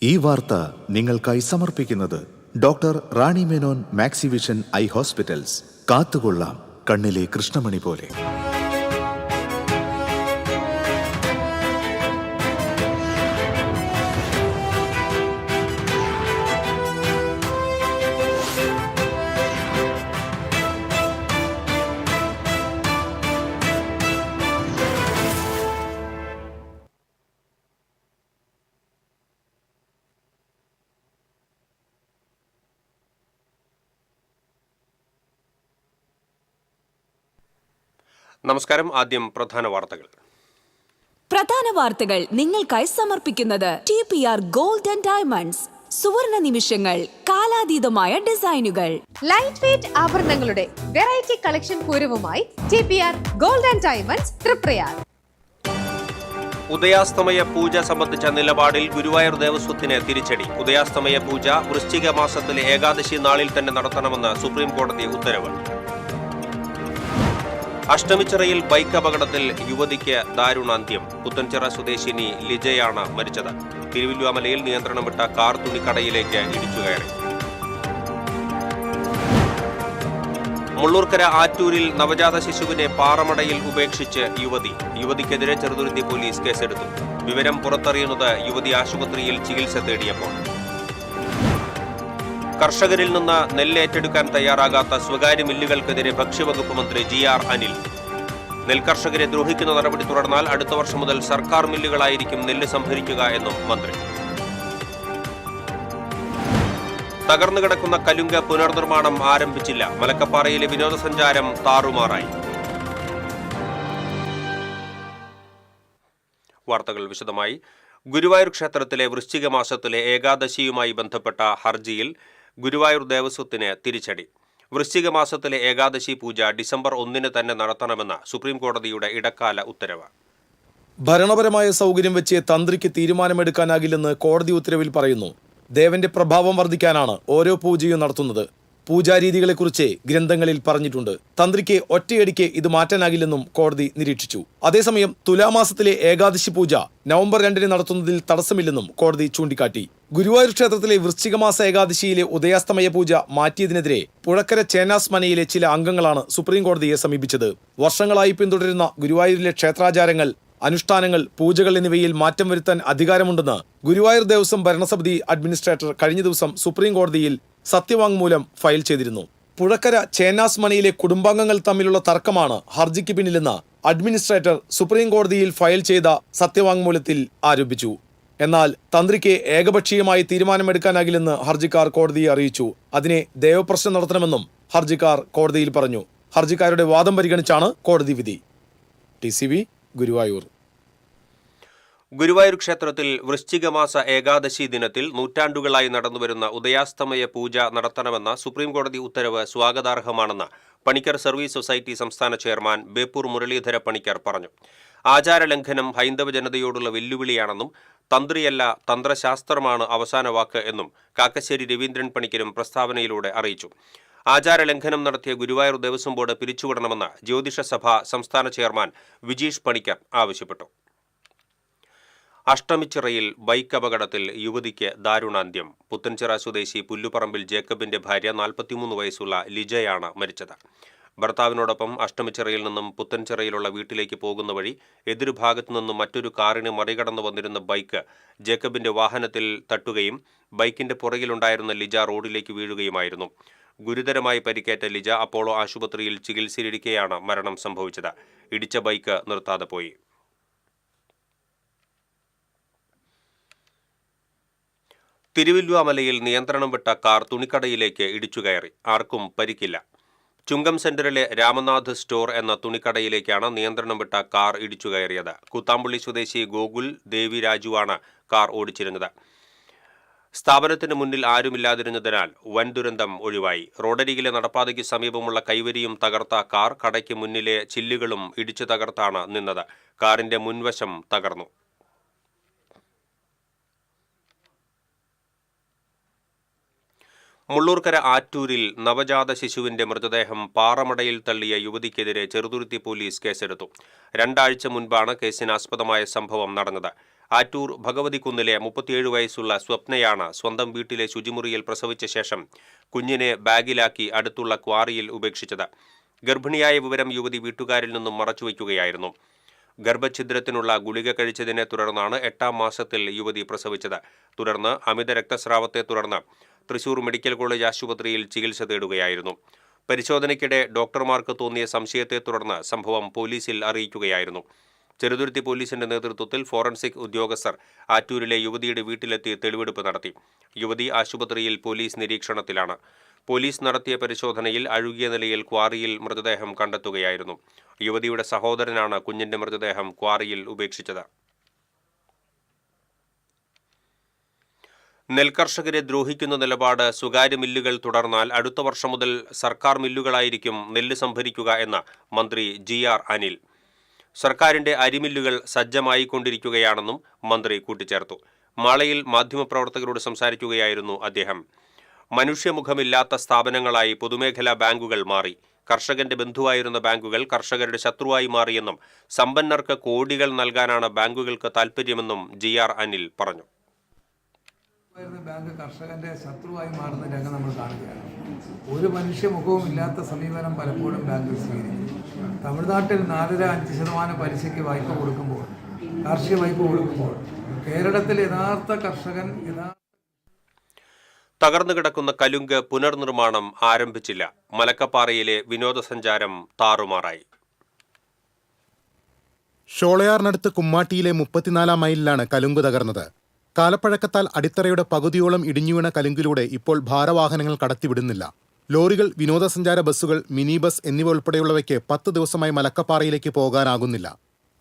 ഈ വാർത്ത നിങ്ങൾക്കായി സമർപ്പിക്കുന്നത് doctor Rani Menon Maxivision I hospitals. കാത്തുകൊള്ളാം കണ്ണിലെ കൃഷ്ണമണി പോലെ. നമസ്കാരം. ആദ്യം പ്രധാന വാർത്തകൾ നിങ്ങൾക്കായി സമർപ്പിക്കുന്നത് TPR ഗോൾഡ് ആൻഡ് ഡയമണ്ട്സ്. സുവർണ നിമിഷങ്ങൾ, കാലാതീതമായ ഡിസൈനുകൾ, ലൈറ്റ് വെയ്റ്റ് ആഭരണങ്ങളുടെ വെറൈറ്റി കളക്ഷൻ പൂരവുമായി TPR gold and diamonds Triprayar. ഉദയാസ്തമയ പൂജ സംബന്ധിച്ച നിലപാടിൽ ഗുരുവായൂർ ദേവസ്വത്തിന് തിരിച്ചടി. ഉദയാസ്തമയ പൂജ വൃശ്ചിക മാസത്തിലെ ഏകാദശി നാളിൽ തന്നെ നടത്തണമെന്ന് സുപ്രീം കോടതി ഉത്തരവ്. അഷ്ടമിച്ചിറയിൽ ബൈക്ക് അപകടത്തിൽ യുവതിക്ക് ദാരുണാന്ത്യം. പുത്തൻചിറ സ്വദേശിനി ലിജയാണ് മരിച്ചത്. തിരുവല്ലുവമലയിൽ നിയന്ത്രണം വിട്ട കാർ തുണിക്കടയിലേക്ക് ഇടിച്ചുകയറി. മുള്ളൂർക്കര ആറ്റൂരിൽ നവജാത ശിശുവിനെ പാറമടയിൽ ഉപേക്ഷിച്ച് യുവതിക്കെതിരെ ചെറുതുരുത്തി പോലീസ് കേസെടുത്തു. വിവരം പുറത്തറിയുന്നത് യുവതി ആശുപത്രിയിൽ ചികിത്സ തേടിയപ്പോൾ. കർഷകരിൽ നിന്ന് നെല്ല് ഏറ്റെടുക്കാൻ തയ്യാറാകാത്ത സ്വകാര്യ മില്ലുകൾക്കെതിരെ ഭക്ഷ്യവകുപ്പ് മന്ത്രി GR അനിൽ. നെൽകർഷകരെ ദ്രോഹിക്കുന്ന നടപടി തുടർന്നാൽ അടുത്ത വർഷം മുതൽ സർക്കാർ മില്ലുകളായിരിക്കും നെല്ല് സംഭരിക്കുക എന്നും മന്ത്രി. തകർന്നു കിടക്കുന്ന കലുങ്ക് പുനർനിർമ്മാണം ആരംഭിച്ചില്ല. മലക്കപ്പാറയിലെ വിനോദസഞ്ചാരം താറുമാറായി. വാർത്തകൾ വിശദമായി. ഗുരുവായൂർ ക്ഷേത്രത്തിലെ വൃശ്ചിക മാസത്തിലെ ഏകാദശിയുമായി ബന്ധപ്പെട്ട ഹർജിയിൽ ഗുരുവായൂർ ദേവസ്വത്തിന് തിരിച്ചടി. വൃശ്ചിക മാസത്തിലെ ഏകാദശി പൂജ ഡിസംബർ 1 തന്നെ നടത്തണമെന്ന സുപ്രീം കോടതിയുടെ ഇടക്കാല ഉത്തരവ്. ഭരണപരമായ സൗകര്യം വെച്ച് തന്ത്രിക്ക് തീരുമാനമെടുക്കാനാകില്ലെന്ന് കോടതി ഉത്തരവിൽ പറയുന്നു. ദേവന്റെ പ്രഭാവം വർദ്ധിക്കാനാണ് ഓരോ പൂജയും നടത്തുന്നത്. പൂജാരീതികളെക്കുറിച്ച് ഗ്രന്ഥങ്ങളിൽ പറഞ്ഞിട്ടുണ്ട്. തന്ത്രിക്ക് ഒറ്റയടിക്ക് ഇത് മാറ്റാനാകില്ലെന്നും കോടതി നിരീക്ഷിച്ചു. അതേസമയം തുലാമാസത്തിലെ ഏകാദശി പൂജ നവംബർ 2 നടത്തുന്നതിൽ തടസ്സമില്ലെന്നും കോടതി ചൂണ്ടിക്കാട്ടി. ഗുരുവായൂർ ക്ഷേത്രത്തിലെ വൃശ്ചികമാസ ഏകാദശിയിലെ ഉദയാസ്തമയ പൂജ മാറ്റിയതിനെതിരെ പുഴക്കര ചേനാസ് മനയിലെ ചില അംഗങ്ങളാണ് സുപ്രീം കോടതിയെ സമീപിച്ചത്. വർഷങ്ങളായി പിന്തുടരുന്ന ഗുരുവായൂരിലെ ക്ഷേത്രാചാരങ്ങൾ, അനുഷ്ഠാനങ്ങൾ, പൂജകൾ എന്നിവയിൽ മാറ്റം വരുത്താൻ അധികാരമുണ്ടെന്ന് ഗുരുവായൂർ ദേവസ്വം ഭരണസമിതി അഡ്മിനിസ്ട്രേറ്റർ കഴിഞ്ഞ ദിവസം സുപ്രീം കോടതിയിൽ സത്യവാങ്മൂലം ഫയൽ ചെയ്തിരുന്നു. പുഴക്കര ചേനാസ് മനയിലെ കുടുംബാംഗങ്ങൾ തമ്മിലുള്ള തർക്കമാണ് ഹർജിക്ക് പിന്നിലെന്ന് അഡ്മിനിസ്ട്രേറ്റർ സുപ്രീം കോടതിയിൽ ഫയൽ ചെയ്ത സത്യവാങ്മൂലത്തിൽ ആരോപിച്ചു. എന്നാൽ തന്ത്രിക്ക് ഏകപക്ഷീയമായി തീരുമാനമെടുക്കാനാകില്ലെന്ന് ഹർജിക്കാർ കോടതിയെ അറിയിച്ചു. അതിനെ ദേവപ്രശ്നം നടത്തണമെന്നും ഹർജിക്കാർ കോടതിയിൽ പറഞ്ഞു. ഹർജിക്കാരുടെ വാദം പരിഗണിച്ചാണ് കോടതി വിധി. TCV ഗുരുവായൂർ. ഗുരുവായൂർ ക്ഷേത്രത്തിൽ വൃശ്ചികമാസ ഏകാദശി ദിനത്തിൽ നൂറ്റാണ്ടുകളായി നടന്നുവരുന്ന ഉദയാസ്തമയ പൂജ നടത്തണമെന്ന സുപ്രീം കോടതി ഉത്തരവ് സ്വാഗതാർഹമാണെന്ന് പണിക്കർ സർവീസ് സൊസൈറ്റി സംസ്ഥാന ചെയർമാൻ ബേപ്പൂർ മുരളീധര പണിക്കർ പറഞ്ഞു. ആചാരലംഘനം ഹൈന്ദവ ജനതയോടുള്ള വെല്ലുവിളിയാണെന്നും തന്ത്രിയല്ല തന്ത്രശാസ്ത്രമാണ് അവസാന വാക്ക് എന്നും കാക്കശ്ശേരി രവീന്ദ്രൻ പണിക്കരും പ്രസ്താവനയിലൂടെ അറിയിച്ചു. ആചാരലംഘനം നടത്തിയ ഗുരുവായൂർ ദേവസ്വം ബോർഡ് പിരിച്ചുവിടണമെന്ന് ജ്യോതിഷ സഭ സംസ്ഥാന ചെയർമാൻ വിജീഷ് പണിക്കർ ആവശ്യപ്പെട്ടു. അഷ്ടമിച്ചിറയിൽ ബൈക്ക് അപകടത്തിൽ യുവതിക്ക് ദാരുണാന്ത്യം. പുത്തൻചിറ സ്വദേശി പുല്ലുപറമ്പിൽ ജേക്കബിന്റെ ഭാര്യ 43 വയസ്സുള്ള ലിജയാണ് മരിച്ചത്. ഭർത്താവിനോടൊപ്പം അഷ്ടമിച്ചിറയിൽ നിന്നും പുത്തൻചിറയിലുള്ള വീട്ടിലേക്ക് പോകുന്ന വഴി എതിർഭാഗത്തു നിന്നും മറ്റൊരു കാറിന് മറികടന്നു വന്നിരുന്ന ബൈക്ക് ജേക്കബിന്റെ വാഹനത്തിൽ തട്ടുകയും ബൈക്കിന്റെ പുറകിലുണ്ടായിരുന്ന ലിജ റോഡിലേക്ക് വീഴുകയുമായിരുന്നു. ഗുരുതരമായി പരിക്കേറ്റ ലിജ അപ്പോളോ ആശുപത്രിയിൽ ചികിത്സയിലിരിക്കെയാണ് മരണം സംഭവിച്ചത്. ഇടിച്ച ബൈക്ക് നിർത്താതെ പോയി. തിരുവല്ലുവമലയിൽ നിയന്ത്രണം വിട്ട കാർ തുണിക്കടയിലേക്ക് ഇടിച്ചുകയറി. ആർക്കും പരിക്കില്ല. ചുങ്കം സെന്ററിലെ രാമനാഥ് സ്റ്റോർ എന്ന തുണിക്കടയിലേക്കാണ് നിയന്ത്രണം വിട്ട കാർ ഇടിച്ചുകയറിയത്. കൂത്താമ്പള്ളി സ്വദേശി ഗോകുൽ ദേവി രാജുവാണ് കാർ ഓടിച്ചിരുന്നത്. സ്ഥാപനത്തിന് മുന്നിൽ ആരുമില്ലാതിരുന്നതിനാൽ വൻ ദുരന്തം ഒഴിവായി. റോഡരികിലെ നടപ്പാതയ്ക്ക് സമീപമുള്ള കൈവരിയും തകർത്ത കാർ കടയ്ക്ക് മുന്നിലെ ചില്ലുകളും ഇടിച്ചു തകർത്താണ് നിന്നത്. കാറിന്റെ മുൻവശം തകർന്നു. മുള്ളൂർക്കര ആറ്റൂരിൽ നവജാത ശിശുവിന്റെ മൃതദേഹം പാറമടയിൽ തള്ളിയ യുവതിക്കെതിരെ ചെറുതുരുത്തി പോലീസ് കേസെടുത്തു. 2 ആഴ്ച മുൻപാണ് കേസിനാസ്പദമായ സംഭവം നടന്നത്. ആറ്റൂർ ഭഗവതിക്കുന്നിലെ 37 വയസ്സുള്ള സ്വപ്നയാണ് സ്വന്തം വീട്ടിലെ ശുചിമുറിയിൽ പ്രസവിച്ച ശേഷം കുഞ്ഞിനെ ബാഗിലാക്കി അടുത്തുള്ള ക്വാറിയിൽ ഉപേക്ഷിച്ചത്. ഗർഭിണിയായ വിവരം യുവതി വീട്ടുകാരിൽ നിന്നും മറച്ചുവെക്കുകയായിരുന്നു. ഗർഭഛിദ്രത്തിനുള്ള ഗുളിക കഴിച്ചതിനെ തുടർന്നാണ് 8ാം മാസത്തിൽ യുവതി പ്രസവിച്ചത്. തുടർന്ന് അമിത രക്തസ്രാവത്തെ തുടർന്ന് തൃശൂർ മെഡിക്കൽ കോളേജ് ആശുപത്രിയിൽ ചികിത്സ തേടുകയായിരുന്നു. പരിശോധനയ്ക്കിടെ ഡോക്ടർമാർക്ക് തോന്നിയ സംശയത്തെ തുടർന്ന് സംഭവം പോലീസിൽ അറിയിക്കുകയായിരുന്നു. ചെറുതുരുത്തി പോലീസിന്റെ നേതൃത്വത്തിൽ ഫോറൻസിക് ഉദ്യോഗസ്ഥർ ആറ്റൂരിലെ യുവതിയുടെ വീട്ടിലെത്തി തെളിവെടുപ്പ് നടത്തി. യുവതി ആശുപത്രിയിൽ പോലീസ് നിരീക്ഷണത്തിലാണ്. പോലീസ് നടത്തിയ പരിശോധനയിൽ അഴുകിയ നിലയിൽ ക്വാറിയിൽ മൃതദേഹം കണ്ടെത്തുകയായിരുന്നു. യുവതിയുടെ സഹോദരനാണ് കുഞ്ഞിന്റെ മൃതദേഹം ക്വാറിയിൽ ഉപേക്ഷിച്ചത്. നെൽകർഷകരെ ദ്രോഹിക്കുന്ന നിലപാട് സ്വകാര്യ മില്ലുകൾ തുടർന്നാൽ അടുത്ത വർഷം മുതൽ സർക്കാർ മില്ലുകളായിരിക്കും നെല്ല് സംഭരിക്കുക എന്ന് മന്ത്രി GR അനിൽ. സർക്കാരിന്റെ അരിമില്ലുകൾ സജ്ജമായിക്കൊണ്ടിരിക്കുകയാണെന്നും മന്ത്രി കൂട്ടിച്ചേർത്തു. മാളയിൽ മാധ്യമപ്രവർത്തകരോട് സംസാരിക്കുകയായിരുന്നു അദ്ദേഹം. മനുഷ്യമുഖമില്ലാത്ത സ്ഥാപനങ്ങളായി പൊതുമേഖലാ ബാങ്കുകൾ മാറി. കർഷകന്റെ ബന്ധുവായിരുന്ന ബാങ്കുകൾ കർഷകരുടെ ശത്രുവായി മാറിയെന്നും സമ്പന്നർക്ക് കോടികൾ നൽകാനാണ് ബാങ്കുകൾക്ക് താൽപ്പര്യമെന്നും GR അനിൽ പറഞ്ഞു. ബാങ്ക് കർഷകന്റെ ശത്രുവായി മാറുന്ന രംഗം നമ്മൾ കാണുകയാണ്. ഒരു മനുഷ്യമുഖവും ഇല്ലാത്ത സമീപനം പലപ്പോഴും ബാങ്ക് സ്വീകരിക്കും. തമിഴ്നാട്ടിൽ 4.5% പലിശയ്ക്ക് വായ്പ കൊടുക്കുമ്പോൾ, കാർഷിക വായ്പ കൊടുക്കുമ്പോൾ കേരളത്തിൽ യഥാർത്ഥ കർഷകൻ തകർന്നു കിടക്കുന്ന കലുങ്ക് പുനർനിർമ്മാണം ആരംഭിച്ചില്ല. മലക്കപ്പാറയിലെ വിനോദസഞ്ചാരം താറുമാറായി. ഷോളയാറിനടുത്ത് കുമ്മാട്ടിയിലെ 34-ാം മൈലിലാണ് കലുങ്ക് തകർന്നത്. കാലപ്പഴക്കത്താൽ അടിത്തറയുടെ പകുതിയോളം ഇടിഞ്ഞുവീണ കലുങ്കിലൂടെ ഇപ്പോൾ ഭാരവാഹനങ്ങൾ കടത്തിവിടുന്നില്ല. ലോറികൾ, വിനോദസഞ്ചാര ബസ്സുകൾ, മിനി ബസ് എന്നിവ ഉൾപ്പെടെയുള്ളവയ്ക്ക് 10 ദിവസമായി മലക്കപ്പാറയിലേക്ക് പോകാനാകുന്നില്ല.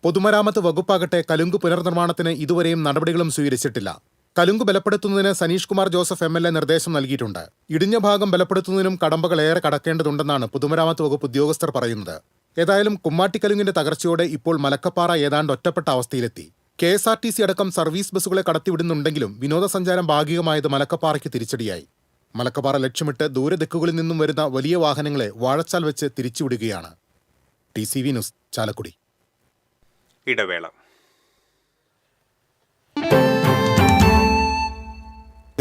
പൊതുമരാമത്ത് വകുപ്പാകട്ടെ കലുങ്ക് പുനർനിർമ്മാണത്തിന് ഇതുവരെയും നടപടികളും സ്വീകരിച്ചിട്ടില്ല. കലുങ്ക് ബലപ്പെടുത്തുന്നതിന് സനീഷ് കുമാർ ജോസഫ് MLA നിർദ്ദേശം നൽകിയിട്ടുണ്ട്. ഇടിഞ്ഞ ഭാഗം ബലപ്പെടുത്തുന്നതിനും കടമ്പകൾ ഏറെ കടക്കേണ്ടതുണ്ടെന്നാണ് പൊതുമരാമത്ത് വകുപ്പ് ഉദ്യോഗസ്ഥർ പറയുന്നത്. ഏതായാലും കുമ്മാട്ടിക്കലുങ്കിന്റെ തകർച്ചയോടെ ഇപ്പോൾ മലക്കപ്പാറ ഏതാണ്ട് ഒറ്റപ്പെട്ട അവസ്ഥയിലെത്തി. KSRTC അടക്കം സർവീസ് ബസ്സുകളെ കടത്തിവിടുന്നുണ്ടെങ്കിലും വിനോദസഞ്ചാരം ഭാഗികമായത് മലക്കപ്പാറയ്ക്ക് തിരിച്ചടിയായി. മലക്കപ്പാറ ലക്ഷ്യമിട്ട് ദൂരദിക്കുകളിൽ നിന്നും വരുന്ന വലിയ വാഹനങ്ങളെ വാഴച്ചാൽ വെച്ച് തിരിച്ചുവിടുകയാണ്. TCV news, Chalakudy. ഇടവേള.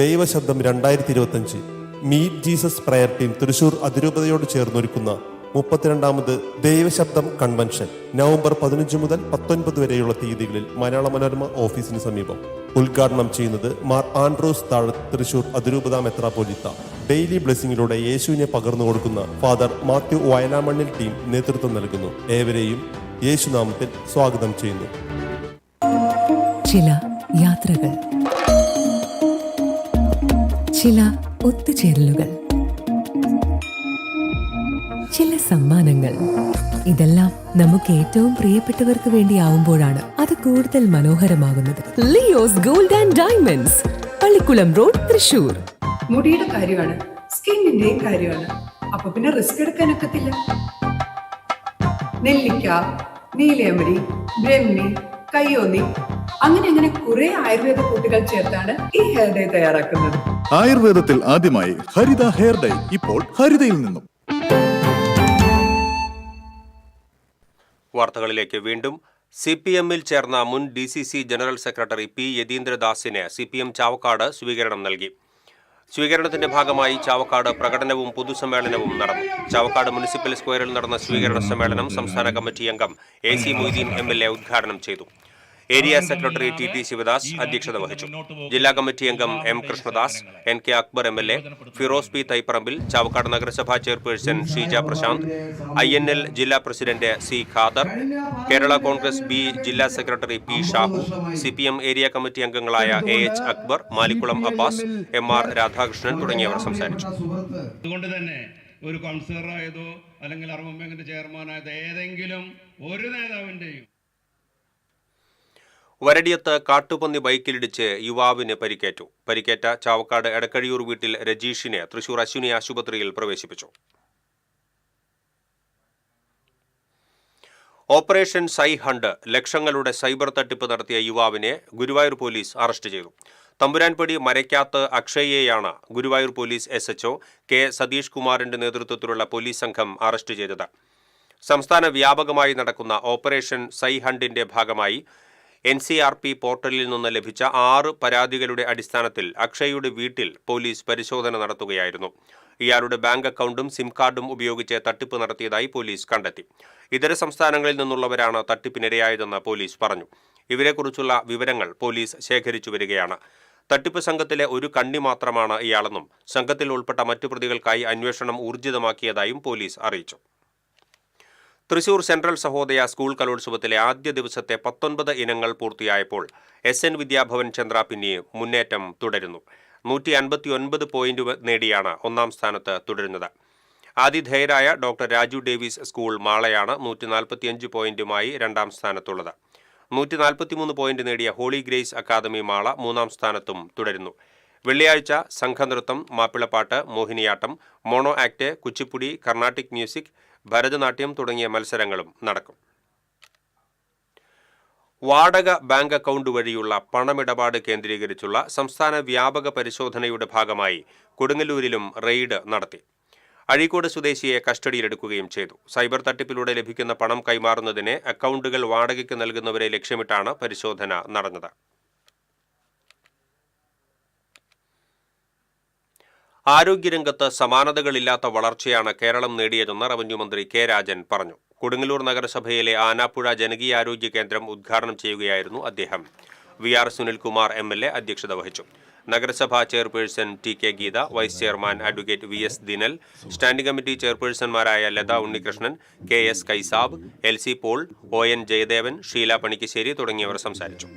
ദൈവശബ്ദം 2025 meet Jesus prayer team Thrissur അതിരൂപതയോട് ചേർന്നൊരുക്കുന്ന 32ാമത് ദൈവശബ്ദം കൺവെൻഷൻ നവംബർ 15 മുതൽ 19 വരെയുള്ള തീയതികളിൽ മലയാള മനോരമ ഓഫീസിന് സമീപം. ഉദ്ഘാടനം ചെയ്യുന്നത് മാർ ആൻഡ്രോസ് താഴത്ത്, തൃശൂർ അതിരൂപത മെത്രാപ്പോലീത്ത. ഡെയിലി ബ്ലെസ്സിങ്ങിലൂടെ യേശുവിനെ പകർന്നു കൊടുക്കുന്ന ഫാദർ മാത്യു വയലാമണ്ണിൽ ടീം നേതൃത്വം നൽകുന്നു. ഏവരെയും യേശുനാമത്തിൽ സ്വാഗതം ചെയ്യുന്നു. ചില യാത്രകൾ, ചില ഒത്തുചേരലുകൾ, ചില സമ്മാനങ്ങൾ, ഇതെല്ലാം നമുക്ക് ഏറ്റവും പ്രിയപ്പെട്ടവർക്ക് വേണ്ടിയാവുമ്പോഴാണ് അത് കൂടുതൽ മനോഹരമാകുന്നത്. Leo's gold and diamonds, Pallikulam road, Thrissur. മുടിയുടെ കാര്യമാണ്, സ്കിന്നിന്റെയും കാര്യമാണ്. അപ്പൊ പിന്നെ റിസ്ക് എടുക്കാനൊക്കത്തില്ല. നെല്ലിക്ക, നീലയമരി, ബ്രഹ്മി, കയ്യോന്നി, അങ്ങനെ കുറെ ആയുർവേദ കൂട്ടുകൾ ചേർത്താണ് ഈ ഹെയർ ഡേ തയ്യാറാക്കുന്നത്. ആയുർവേദത്തിൽ ആദ്യമായി ഹരിത ഹെയർ ഡേ ഇപ്പോൾ ഹരിതയിൽ നിന്നും. വാർത്തകളിലേക്ക് വീണ്ടും. CPM-ൽ ചേർന്ന മുൻ DCC general secretary P. യതീന്ദ്രദാസിന് CPM Chavakkad സ്വീകരണം നൽകി. സ്വീകരണത്തിന്റെ ഭാഗമായി ചാവക്കാട് പ്രകടനവും പൊതുസമ്മേളനവും നടന്നു. ചാവക്കാട് മുനിസിപ്പൽ സ്ക്വയറിൽ നടന്ന സ്വീകരണ സമ്മേളനം സംസ്ഥാന കമ്മിറ്റി അംഗം AC മൊയ്തീൻ MLA ഉദ്ഘാടനം ചെയ്തു. ഏരിയ സെക്രട്ടറി TT ശിവദാസ് അധ്യക്ഷത വഹിച്ചു. ജില്ലാ കമ്മിറ്റി അംഗം M. Krishnadas, NK Akbar MLA, Firoz P. Thaiparambil, Chavakkad നഗരസഭാ ചെയർപേഴ്സൺ ഷീജ പ്രശാന്ത്, INL ജില്ലാ president C. Khader, Kerala Congress B ജില്ലാ secretary P. Shahu, CPM area committee അംഗങ്ങളായ AH Akbar, Malikkulam Abbas, MR Radhakrishnan തുടങ്ങിയവർ സംസാരിച്ചു. അതുകൊണ്ട് തന്നെ ഒരു കൗൺസിലറായതോ അല്ലെങ്കിൽ അർബൻ ബാങ്കിന്റെ ചെയർമാനായതോ ഏതെങ്കിലും ഒരു നേതാവിന്റെയും വരടിയത്ത് കാട്ടുപന്നി ബൈക്കിലിടിച്ച് യുവാവിന് പരിക്കേറ്റു. പരിക്കേറ്റ ചാവക്കാട് എടക്കഴിയൂർ വീട്ടിൽ രജീഷിനെ തൃശൂർ അശ്വിനി ആശുപത്രിയിൽ പ്രവേശിപ്പിച്ചു. ഓപ്പറേഷൻ സൈ ഹണ്ട്, ലക്ഷങ്ങളുടെ സൈബർ തട്ടിപ്പ് നടത്തിയ യുവാവിനെ ഗുരുവായൂർ പോലീസ് അറസ്റ്റ് ചെയ്തു. തമ്പുരാൻപടി മരയ്ക്കാത്ത് അക്ഷയെയാണ് Guruvayur police SHO K. Satheesh കുമാറിന്റെ നേതൃത്വത്തിലുള്ള പോലീസ് സംഘം അറസ്റ്റ് ചെയ്തത്. സംസ്ഥാന വ്യാപകമായി നടക്കുന്ന ഓപ്പറേഷൻ സൈ ഹണ്ടിന്റെ ഭാഗമായി NCRP പോർട്ടലിൽ നിന്ന് ലഭിച്ച 6 പരാതികളുടെ അടിസ്ഥാനത്തിൽ അക്ഷയുടെ വീട്ടിൽ പോലീസ് പരിശോധന നടത്തുകയായിരുന്നു. ഇയാളുടെ ബാങ്ക് അക്കൗണ്ടും സിം കാർഡും ഉപയോഗിച്ച് തട്ടിപ്പ് നടത്തിയതായി പോലീസ് കണ്ടെത്തി. ഇതര സംസ്ഥാനങ്ങളിൽ നിന്നുള്ളവരാണ് തട്ടിപ്പിനിരയായതെന്ന് പോലീസ് പറഞ്ഞു. ഇവരെക്കുറിച്ചുള്ള വിവരങ്ങൾ പോലീസ് ശേഖരിച്ചു വരികയാണ്. തട്ടിപ്പ് സംഘത്തിലെ ഒരു കണ്ണി മാത്രമാണ് ഇയാളെന്നും സംഘത്തിൽ ഉൾപ്പെട്ട മറ്റു പ്രതികൾക്കായി അന്വേഷണം ഊർജിതമാക്കിയതായും പോലീസ് അറിയിച്ചു. തൃശൂർ സെൻട്രൽ സഹോദയ സ്കൂൾ കലോത്സവത്തിലെ ആദ്യ ദിവസത്തെ 19 ഇനങ്ങൾ പൂർത്തിയായപ്പോൾ SN വിദ്യാഭവൻ ചന്ദ്ര പിന്നെയും മുന്നേറ്റം തുടരുന്നു. 159 പോയിന്റ് നേടിയാണ് ഒന്നാം സ്ഥാനത്ത് തുടരുന്നത്. ആതിഥേയരായ ഡോക്ടർ രാജു ഡേവിസ് സ്കൂൾ മാളയാണ് 145 പോയിന്റുമായി രണ്ടാം സ്ഥാനത്തുള്ളത്. 143 പോയിന്റ് നേടിയ ഹോളി ഗ്രേസ് അക്കാദമി മാള മൂന്നാം സ്ഥാനത്തും തുടരുന്നു. വെള്ളിയാഴ്ച സംഘനൃത്തം, മാപ്പിളപ്പാട്ട്, Mohiniyattam, mono act, Kuchipudi, Carnatic music, Bharatanatyam തുടങ്ങിയ മത്സരങ്ങളും നടക്കും. വാടക ബാങ്ക് അക്കൗണ്ട് വഴിയുള്ള പണമിടപാട് കേന്ദ്രീകരിച്ചുള്ള സംസ്ഥാന വ്യാപക പരിശോധനയുടെ ഭാഗമായി കൊടുങ്ങല്ലൂരിലും റെയ്ഡ് നടത്തി. അഴീക്കോട് സ്വദേശിയെ കസ്റ്റഡിയിലെടുക്കുകയും ചെയ്തു. സൈബർ തട്ടിപ്പിലൂടെ ലഭിക്കുന്ന പണം കൈമാറുന്നതിന് അക്കൗണ്ടുകൾ വാടകയ്ക്ക് നൽകുന്നവരെ ലക്ഷ്യമിട്ടാണ് പരിശോധന നടന്നത്. ആരോഗ്യരംഗത്ത് സമാനതകളില്ലാത്ത വളർച്ചയാണ് കേരളം നേടിയതെന്ന് റവന്യൂ മന്ത്രി കെ രാജൻ പറഞ്ഞു. കൊടുങ്ങല്ലൂർ നഗരസഭയിലെ ആനാപ്പുഴ ജനകീയാരോഗ്യ കേന്ദ്രം ഉദ്ഘാടനം ചെയ്യുകയായിരുന്നു അദ്ദേഹം. VR സുനിൽകുമാർ MLA അധ്യക്ഷത വഹിച്ചു. നഗരസഭാ chairperson TK Geetha, vice chairman advocate VS Dinal, standing committee ചെയർപേഴ്സൺമാരായ Latha Unnikrishnan, KS Kaisab, LC Paul, ON Jayadevan, Sheela Panikkassery തുടങ്ങിയവർ സംസാരിച്ചു.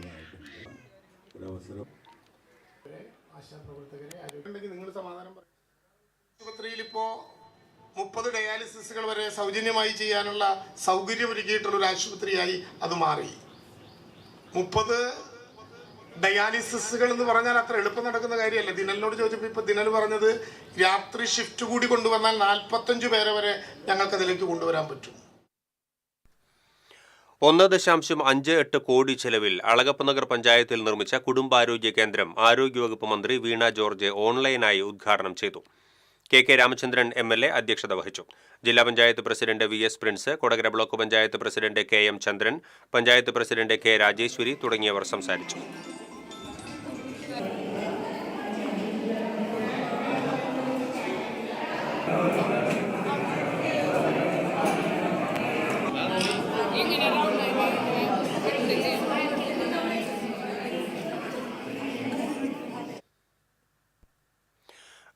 ആശുപത്രിയിൽ ഇപ്പോൾ 30 ഡയാലിസിസുകൾ വരെ സൗജന്യമായി ചെയ്യാനുള്ള സൗകര്യമൊരുക്കിയിട്ടുള്ള ഒരു ആശുപത്രിയായി അത് മാറി. 30 ഡയാലിസിസുകൾ എന്ന് പറഞ്ഞാൽ അത്ര എളുപ്പം നടക്കുന്ന കാര്യമല്ല. ദിനലിനോട് ചോദിച്ചപ്പോൾ ഇപ്പോൾ ദിനൽ പറഞ്ഞത് രാത്രി ഷിഫ്റ്റ് കൂടി കൊണ്ടുവന്നാൽ 45 പേരെ വരെ ഞങ്ങൾക്ക് അതിലേക്ക് കൊണ്ടുവരാൻ പറ്റും. 1.58 കോടി ചെലവിൽ അളഗപ്പ നഗർ പഞ്ചായത്തിൽ നിർമ്മിച്ച കുടുംബാരോഗ്യ കേന്ദ്രം ആരോഗ്യവകുപ്പ് മന്ത്രി വീണ ജോർജ് ഓൺലൈനായി ഉദ്ഘാടനം ചെയ്തു. KK രാമചന്ദ്രൻ MLA അധ്യക്ഷത വഹിച്ചു. ജില്ലാ panchayat president VS Prince, Kodakara block panchayat president KM ചന്ദ്രൻ, പഞ്ചായത്ത് പ്രസിഡന്റ് K രാജേശ്വരി തുടങ്ങിയവർ സംസാരിച്ചു.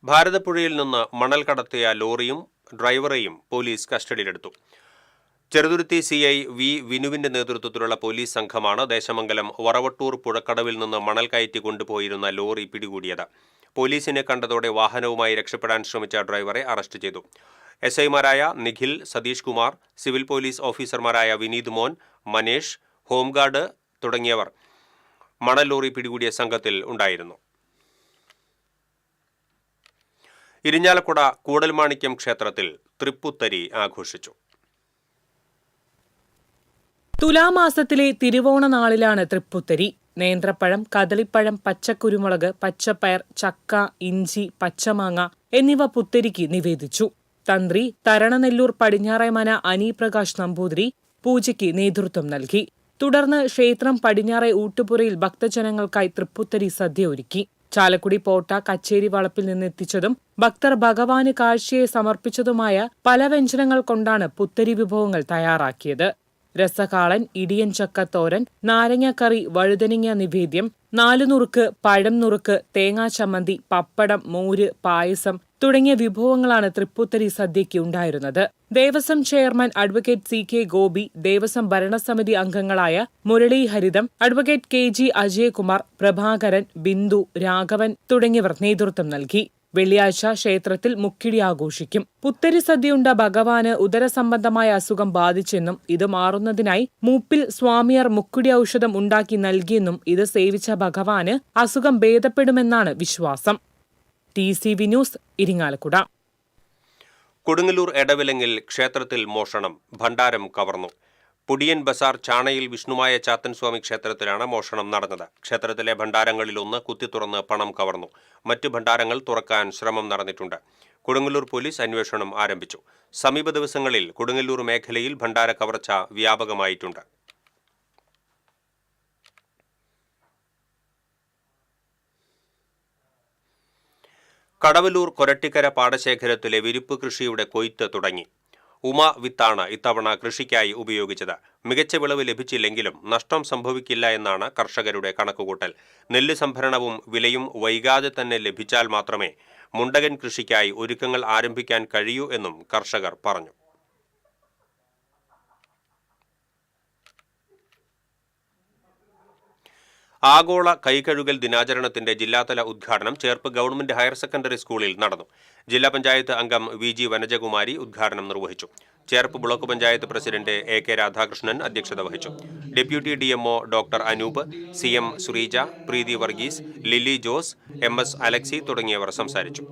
ഭാരതപ്പുഴയിൽ നിന്ന് മണൽ കടത്തിയ ലോറിയും ഡ്രൈവറെയും പോലീസ് കസ്റ്റഡിയിലെടുത്തു. ചെറുതുരുത്തി CI V വിനുവിന്റെ നേതൃത്വത്തിലുള്ള പോലീസ് സംഘമാണ് ദേശമംഗലം വറവട്ടൂർ പുഴക്കടവിൽ നിന്ന് മണൽ കയറ്റി കൊണ്ടുപോയിരുന്ന ലോറി പിടികൂടിയത്. പോലീസിനെ കണ്ടതോടെ വാഹനവുമായി രക്ഷപ്പെടാൻ ശ്രമിച്ച ഡ്രൈവറെ അറസ്റ്റ് ചെയ്തു. SIമാരായ നിഖിൽ, സതീഷ് കുമാർ, സിവിൽ പോലീസ് ഓഫീസർമാരായ വിനീത് മോൻ, മനേഷ്, ഹോംഗാർഡ് തുടങ്ങിയവർ മണൽ ലോറി പിടികൂടിയ സംഘത്തിൽ ഉണ്ടായിരുന്നു. ഇരിഞ്ഞാലക്കുട കൂടൽമാണിക്യം ക്ഷേത്രത്തിൽ തൃപ്പുത്തരി ആഘോഷിച്ചു. തുലാമാസത്തിലെ തിരുവോണ നാളിലാണ് തൃപ്പുത്തരി. നേന്ത്രപ്പഴം, കദളിപ്പഴം, പച്ചക്കുരുമുളക്, പച്ചപ്പയർ, ചക്ക, ഇഞ്ചി, പച്ചമാങ്ങ എന്നിവ പുത്തരിക്ക് നിവേദിച്ചു. തന്ത്രി തരണനെല്ലൂർ പടിഞ്ഞാറേമന അനിപ്രകാശ് നമ്പൂതിരി പൂജയ്ക്ക് നേതൃത്വം നൽകി. തുടർന്ന് ക്ഷേത്രം പടിഞ്ഞാറേ ഊട്ടുപുരയിൽ ഭക്തജനങ്ങൾക്കായി തൃപ്പുത്തരി സദ്യ ഒരുക്കി. ചാലക്കുടി പോട്ട കച്ചേരി വളപ്പിൽ നിന്നെത്തിച്ചതും ഭക്തർ ഭഗവാന് കാഴ്ചയെ സമർപ്പിച്ചതുമായ പല വ്യഞ്ജനങ്ങൾ കൊണ്ടാണ് പുത്തരി വിഭവങ്ങൾ തയ്യാറാക്കിയത്. രസകാളൻ, ഇടിയൻ ചക്കത്തോരൻ, നാരങ്ങക്കറി, വഴുതനങ്ങ നിവേദ്യം, 4 നുറുക്ക്, പഴം നുറുക്ക്, തേങ്ങാ ചമ്മന്തി, പപ്പടം, മോര്, പായസം തുടങ്ങിയ വിഭവങ്ങളാണ് തൃപ്പുത്തരി സദ്യയ്ക്ക് ഉണ്ടായിരുന്നത്. Devaswom chairman advocate CK Gopi, Devaswom ഭരണസമിതി അംഗങ്ങളായ മുരളി ഹരിതം, അഡ്വക്കേറ്റ് KG അജയകുമാർ, പ്രഭാകരൻ, ബിന്ദു, രാഘവൻ തുടങ്ങിയവർ നേതൃത്വം നൽകി. വെള്ളിയാഴ്ച ക്ഷേത്രത്തിൽ മുക്കിടി ആഘോഷിക്കും. പുത്തരി സദ്യയുണ്ട ഭഗവാന് ഉദരസംബന്ധമായ അസുഖം ബാധിച്ചെന്നും ഇത് മാറുന്നതിനായി മൂപ്പിൽ സ്വാമിയാർ മുക്കുടി ഔഷധം ഉണ്ടാക്കി നൽകിയെന്നും ഇത് സേവിച്ച ഭഗവാന് അസുഖം ഭേദപ്പെടുമെന്നാണ് വിശ്വാസം. TCV news, Irinjalakuda. കൊടുങ്ങല്ലൂർ എടവിലങ്ങിൽ ക്ഷേത്രത്തിൽ മോഷണം, ഭണ്ഡാരം കവർന്നു. പുടിയൻ ബസാർ ചാണയിൽ വിഷ്ണുമായ ചാത്തൻസ്വാമി ക്ഷേത്രത്തിലാണ് മോഷണം നടന്നത്. ക്ഷേത്രത്തിലെ ഭണ്ഡാരങ്ങളിലൊന്ന് കുത്തിത്തുറന്ന് പണം കവർന്നു. മറ്റ് ഭണ്ഡാരങ്ങൾ തുറക്കാൻ ശ്രമം നടന്നിട്ടുണ്ട്. കൊടുങ്ങല്ലൂർ പോലീസ് അന്വേഷണം ആരംഭിച്ചു. സമീപ ദിവസങ്ങളിൽ കൊടുങ്ങല്ലൂർ മേഖലയിൽ ഭണ്ഡാര കവർച്ച വ്യാപകമായിട്ടുണ്ട്. കടവലൂർ കൊരട്ടിക്കര പാടശേഖരത്തിലെ വിരിപ്പ് കൃഷിയുടെ കൊയ്ത്ത് തുടങ്ങി. ഉമ വിത്താണ് ഇത്തവണ കൃഷിക്കായി ഉപയോഗിച്ചത്. മികച്ച വിളവ് ലഭിച്ചില്ലെങ്കിലും നഷ്ടം സംഭവിക്കില്ല എന്നാണ് കർഷകരുടെ കണക്കുകൂട്ടൽ. നെല്ല് സംഭരണവും വിലയും വൈകാതെ തന്നെ ലഭിച്ചാൽ മാത്രമേ മുണ്ടകൻ കൃഷിക്കായി ഒരുക്കങ്ങൾ ആരംഭിക്കാൻ കഴിയൂ എന്നും കർഷകർ പറഞ്ഞു. ആഗോള കൈകഴുകൽ ദിനാചരണത്തിന്റെ ജില്ലാതല ഉദ്ഘാടനം ചേർപ്പ് ഗവൺമെന്റ് ഹയർ സെക്കൻഡറി സ്കൂളിൽ നടന്നു. ജില്ലാ പഞ്ചായത്ത് അംഗം VG വനജകുമാരി ഉദ്ഘാടനം നിർവഹിച്ചു. Cherpu block panchayat president AK Radhakrishnan അധ്യക്ഷത വഹിച്ചു. Deputy DMO doctor Anoop, CM Sureeja, Preethi Varghese, Lilly Jose, MS Alexi തുടങ്ങിയവർ സംസാരിച്ചു.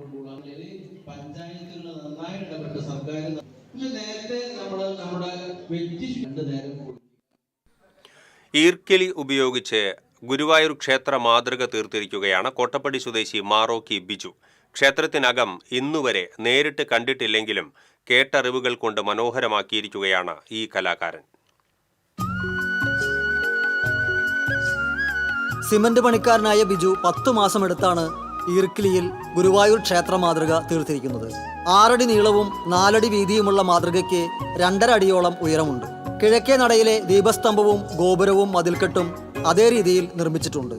ഈർക്കിലി ഉപയോഗിച്ച് ഗുരുവായൂർ ക്ഷേത്ര മാതൃക തീർത്തിരിക്കുകയാണ് കോട്ടപ്പടി സ്വദേശി മാറോക്കി ബിജു. ക്ഷേത്രത്തിനകം ഇന്നുവരെ നേരിട്ട് കണ്ടിട്ടില്ലെങ്കിലും കേട്ടറിവുകൾ കൊണ്ട് മനോഹരമാക്കിയിരിക്കുകയാണ് ഈ കലാകാരൻ. സിമന്റ് പണിക്കാരനായ ബിജു 10 മാസമെടുത്താണ് ഈർക്കിലിയിൽ ഗുരുവായൂർ ക്ഷേത്ര മാതൃക തീർത്തിരിക്കുന്നത്. 6 അടി നീളവും 4 അടി വീതിയുമുള്ള മാതൃകയ്ക്ക് 2.5 അടിയോളം ഉയരമുണ്ട്. കിഴക്കേ നടയിലെ ദീപസ്തംഭവും ഗോപുരവും മതിൽക്കെട്ടും അതേ രീതിയിൽ നിർമ്മിച്ചിട്ടുണ്ട്.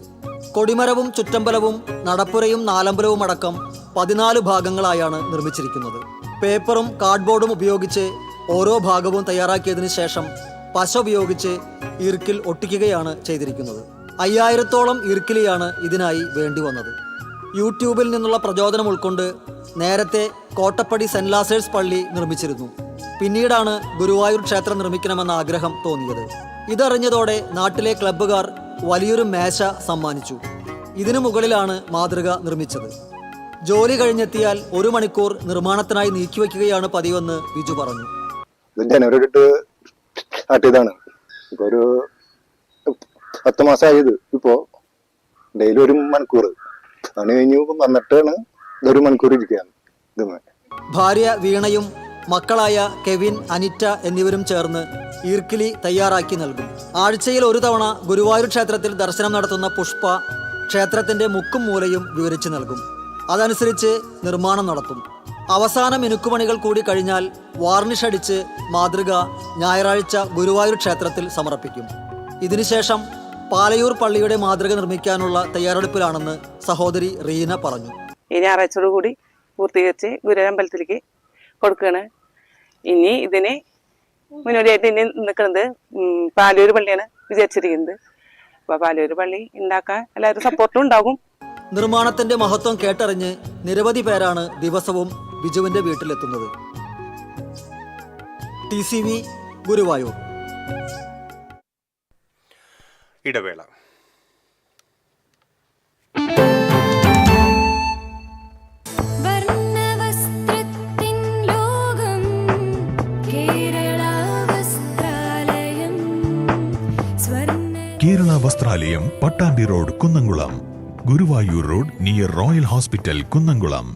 കൊടിമരവും ചുറ്റമ്പലവും നടപ്പുരയും നാലമ്പലവും അടക്കം 14 ഭാഗങ്ങളായാണ് നിർമ്മിച്ചിരിക്കുന്നത്. പേപ്പറും കാർഡ്ബോർഡും ഉപയോഗിച്ച് ഓരോ ഭാഗവും തയ്യാറാക്കിയതിനു ശേഷം പശ ഉപയോഗിച്ച് ഈർക്കിൽ ഒട്ടിക്കുകയാണ് ചെയ്തിരിക്കുന്നത്. 5000-ഓളം ഈർക്കിലിയാണ് ഇതിനായി വേണ്ടി വന്നത്. യൂട്യൂബിൽ നിന്നുള്ള പ്രചോദനം ഉൾക്കൊണ്ട് നേരത്തെ കോട്ടപ്പടി സെന്റ് ലാസേഴ്സ് പള്ളി നിർമ്മിച്ചിരുന്നു. പിന്നീടാണ് ഗുരുവായൂർ ക്ഷേത്രം നിർമ്മിക്കണമെന്ന ആഗ്രഹം തോന്നിയത്. ഇതറിഞ്ഞതോടെ നാട്ടിലെ ക്ലബ്ബുകാർ വലിയൊരു മേശ സമ്മാനിച്ചു. ഇതിനു മുകളിലാണ് മാതൃക നിർമ്മിച്ചത്. ജോലി കഴിഞ്ഞെത്തിയാൽ 1 മണിക്കൂർ നിർമ്മാണത്തിനായി നീക്കിവെക്കുകയാണ് പതിവെന്ന് ബിജു പറഞ്ഞു. ജനുവരി സ്റ്റാർട്ടിയതാണ്. ഇപ്പൊ ഒരു 10 മാസമായത്. ഇപ്പോ ഡെയിലി 1 മണിക്കൂർ പണി കഴിഞ്ഞു വന്നിട്ടാണ് 1 മണിക്കൂർ ഇരിക്കുകയാണ്. ഭാര്യ വീണയും മക്കളായ കെവിൻ, അനിറ്റ എന്നിവരും ചേർന്ന് ഈർക്കിലി തയ്യാറാക്കി നൽകും. ആഴ്ചയിൽ 1 തവണ ഗുരുവായൂർ ക്ഷേത്രത്തിൽ ദർശനം നടത്തുന്ന പുഷ്പ ക്ഷേത്രത്തിന്റെ മുക്കും മൂലയും വിവരിച്ചു നൽകും. അതനുസരിച്ച് നിർമ്മാണം നടത്തും. അവസാന മിനുക്കുപണികൾ കൂടി കഴിഞ്ഞാൽ വാർണിഷ് അടിച്ച് മാതൃക ഞായറാഴ്ച ഗുരുവായൂർ ക്ഷേത്രത്തിൽ സമർപ്പിക്കും. ഇതിനുശേഷം പാലയൂർ പള്ളിയുടെ മാതൃക നിർമ്മിക്കാനുള്ള തയ്യാറെടുപ്പിലാണെന്ന് സഹോദരി റീന പറഞ്ഞു. ഈ ഞായറാഴ്ചയോട് കൂടി പൂർത്തീകരിച്ച് ഗുരുവമ്പലത്തിലേക്ക് കൊടുക്കുകയാണ്. ഇനി ഇതിന് മുന്നോടിയായിട്ട് ഇനി നിൽക്കുന്നത് പാലൂർ പള്ളിയാണ് വിചാരിച്ചിരിക്കുന്നത്. അപ്പൊ പാലൂർ പള്ളി ഉണ്ടാക്കാൻ എല്ലാവരും സപ്പോർട്ടും ഉണ്ടാകും. നിർമ്മാണത്തിന്റെ മഹത്വം കേട്ടറിഞ്ഞ് നിരവധി പേരാണ് ദിവസവും ബിജുവിന്റെ വീട്ടിലെത്തുന്നത്. TCV ഗുരുവായൂർ. ഇടവേള. Kerala Vasthralayam, Pattambi road, Kunnamkulam. Guruvayur road near royal hospital, Kunnamkulam.